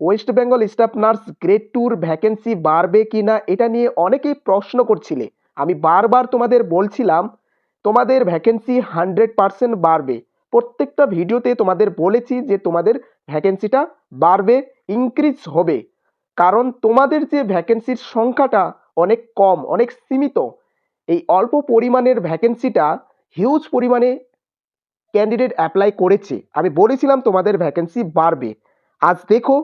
West Bengal staff nurse grade 2 vacancy বাড়বে কিনা এটা নিয়ে অনেকেই প্রশ্ন করছিলে। আমি বারবার তোমাদের বলছিলাম তোমাদের ভ্যাকেন্সি 100% বাড়বে। প্রত্যেকটা ভিডিওতে তোমাদের বলেছি যে তোমাদের ভ্যাকেন্সিটা বাড়বে, ইনক্রিজ হবে। কারণ তোমাদের যে ভ্যাকেন্সির সংখ্যাটা অনেক কম, অনেক সীমিত। এই অল্প পরিমাণের ভ্যাকেন্সিটা হিউজ পরিমাণে ক্যান্ডিডেট অ্যাপ্লাই করেছে। আমি বলেছিলাম তোমাদের ভ্যাকেন্সি বাড়বে। আজ দেখো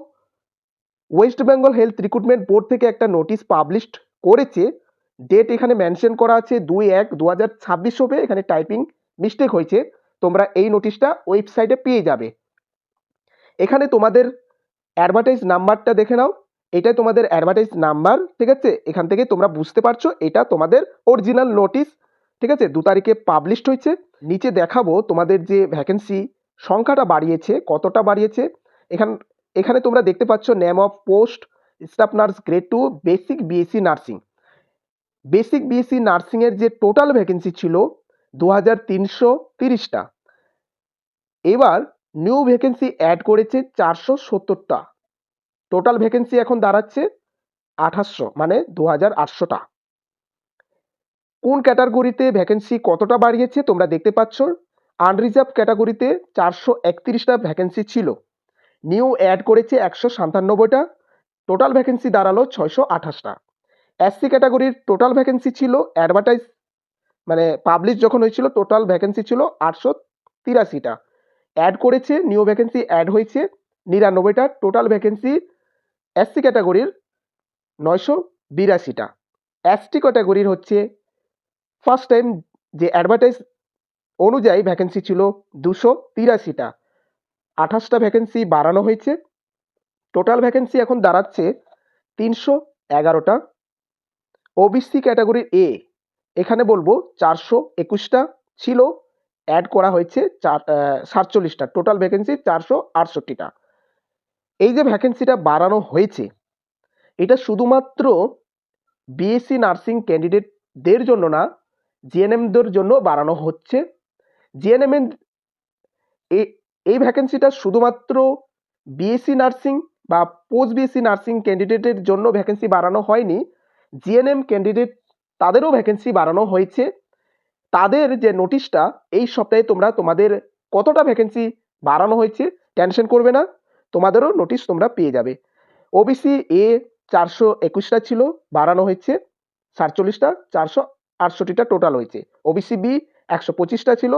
West Bengal health recruitment board থেকে একটা নোটিশ পাবলিশড করেছে। ডেট এখানে মেনশন করা আছে 2/1/2026 হবে, এখানে টাইপিং মিস্টেক হয়েছে। তোমরা এই নোটিশটা ওয়েবসাইটে পেয়ে যাবে। এখানে তোমাদের অ্যাডভার্টাইজ নাম্বারটা দেখে নাও, এটাই তোমাদের অ্যাডভার্টাইজ নাম্বার, ঠিক আছে? এখান থেকে তোমরা বুঝতে পারছো এটা তোমাদের অরিজিনাল নোটিশ, ঠিক আছে? 2 তারিখে পাবলিশড হয়েছে। নিচে দেখাবো তোমাদের যে ভ্যাকেন্সি সংখ্যাটা বাড়িয়েছে, কতটা বাড়িয়েছে। এখানে তোমরা দেখতে পাচ্ছ name of post staff nurse grade 2 basic BSc nursing. Basic BSc নার্সিংয়ের যে টোটাল ভ্যাকেন্সি ছিল 2330টা, এবার নিউ ভ্যাকেন্সি অ্যাড করেছে 470টা। টোটাল ভ্যাকেন্সি এখন দাঁড়াচ্ছে 2800, মানে 2800টা। কোন ক্যাটাগরিতে ভ্যাকেন্সি কতটা বাড়িয়েছে তোমরা দেখতে পাচ্ছ। আনরিজার্ভ ক্যাটাগরিতে 431টা ভ্যাকেন্সি ছিল, নিউ অ্যাড করেছে 197টা। টোটাল ভ্যাকেন্সি দাঁড়ালো 628টা। এসসি ক্যাটাগরির টোটাল ভ্যাকেন্সি ছিল অ্যাডভার্টাইজ মানে পাবলিশ যখন হয়েছিল টোটাল ভ্যাকেন্সি ছিল 883টা, অ্যাড করেছে নিউ ভ্যাকেন্সি অ্যাড হয়েছে 99টা। টোটাল ভ্যাকেন্সি এসসি ক্যাটাগরির 982টা। এসটি ক্যাটাগরির হচ্ছে ফার্স্ট টাইম যে অ্যাডভার্টাইজ অনুযায়ী ভ্যাকেন্সি ছিল 283টা, 28টা ভ্যাকেন্সি বাড়ানো হয়েছে। টোটাল ভ্যাকেন্সি এখন দাঁড়াচ্ছে 311টা। ওবিসি ক্যাটাগরির এ এখানে বলবো 421টা ছিল, অ্যাড করা হয়েছে 47টা। Total vacancy 468টা। এই যে ভ্যাকেন্সিটা বাড়ানো হয়েছে এটা শুধুমাত্র বিএসসি নার্সিং ক্যান্ডিডেটদের জন্য না, জিএনএমদের জন্য বাড়ানো হচ্ছে। জিএনএম এই ভ্যাকেন্সিটা শুধুমাত্র বিএসসি নার্সিং বা পোস্ট বিএসসি নার্সিং ক্যান্ডিডেটের জন্য ভ্যাকেন্সি বাড়ানো হয়নি। জিএনএম ক্যান্ডিডেট তাদেরও ভ্যাকেন্সি বাড়ানো হয়েছে। তাদের যে নোটিশটা এই সপ্তাহে তোমাদের কতটা ভ্যাকেন্সি বাড়ানো হয়েছে টেনশন করবে না, তোমাদেরও নোটিশ তোমরা পেয়ে যাবে। ওবিসি এ 421টা ছিল, বাড়ানো হয়েছে 47টা, 468টা টোটাল হয়েছে। ওবিসি বি 125টা ছিল,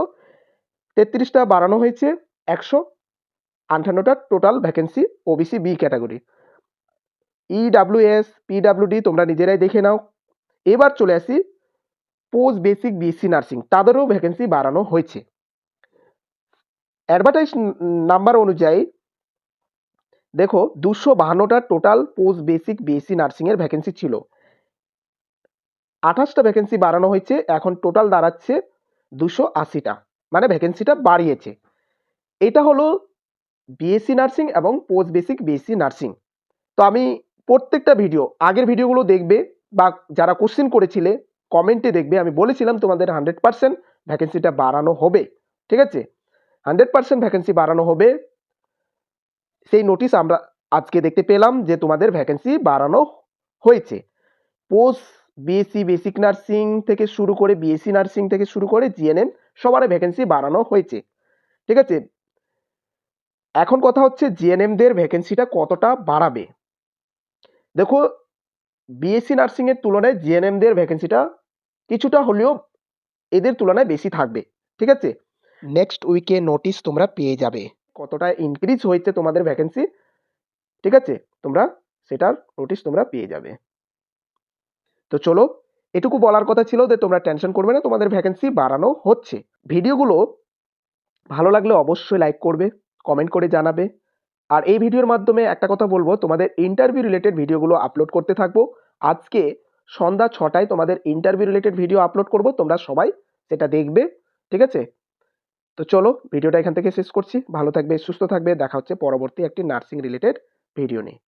33টা বাড়ানো হয়েছে 158টা total vacancy OBC B category. EWS পিডাব্লিউডি তোমরা নিজেরাই দেখে নাও। এবার চলে আসি পোস্ট বেসিক বিএসসি নার্সিং, তাদেরও ভ্যাকেন্সি বাড়ানো হয়েছে। অ্যাডভার্টাইজ নাম্বার অনুযায়ী দেখো 252টা টোটাল পোস্ট বেসিক বিএসসি নার্সিংয়ের ভ্যাকেন্সি ছিল, 28টা ভ্যাকেন্সি বাড়ানো হয়েছে, এখন টোটাল দাঁড়াচ্ছে 280টা, মানে ভ্যাকেন্সিটা বাড়িয়েছে। এটা হলো বিএসসি নার্সিং এবং পোস্ট বেসিক বিএসসি নার্সিং। তো আমি প্রত্যেকটা ভিডিও আগের ভিডিওগুলো দেখবে বা যারা কোশ্চেন করেছিলে কমেন্টে দেখবে, আমি বলেছিলাম তোমাদের 100% ভ্যাকেন্সিটা বাড়ানো হবে, ঠিক আছে? 100% ভ্যাকেন্সি বাড়ানো হবে। সেই নোটিশ আমরা আজকে দেখতে পেলাম যে তোমাদের ভ্যাকেন্সি বাড়ানো হয়েছে। পোস্ট বিএসসি বেসিক নার্সিং থেকে শুরু করে বিএসসি নার্সিং থেকে শুরু করে জিএনএম সবার ভ্যাকেন্সি বাড়ানো হয়েছে, ঠিক আছে? এখন কথা হচ্ছে জিএনএমদের ভ্যাকেন্সিটা কতটা বাড়াবে। দেখো বিএসসি নার্সিং এর তুলনায় জিএনএমদের ভ্যাকেন্সিটা কিছুটা হলেও এদের তুলনায় বেশি থাকবে, ঠিক আছে? নেক্সট উইকে নোটিশ তোমরা পেয়ে যাবে কতটা ইনক্রিজ হয়েছে তোমাদের ভ্যাকেন্সি, ঠিক আছে? তোমরা সেটার নোটিশ তোমরা পেয়ে যাবে। তো চলো, এটুকু বলার কথা ছিল যে তোমরা টেনশন করবে না, তোমাদের ভ্যাকেন্সি বাড়ানো হচ্ছে। ভিডিওগুলো ভালো লাগলে অবশ্যই লাইক করবে, কমেন্ট করে জানাবে। আর এই ভিডিওর মাধ্যমে একটা কথা বলবো, তোমাদের ইন্টারভিউ রিলেটেড ভিডিওগুলো আপলোড করতে থাকবো। আজকে সন্ধ্যা 6টায় তোমাদের ইন্টারভিউ রিলেটেড ভিডিও আপলোড করব, তোমরা সবাই সেটা দেখবে, ঠিক আছে? তো চলো ভিডিওটা এখান থেকে শেষ করছি। ভালো থাকবে, সুস্থ থাকবে, দেখা হচ্ছে পরবর্তী একটি নার্সিং রিলেটেড ভিডিও নিয়ে।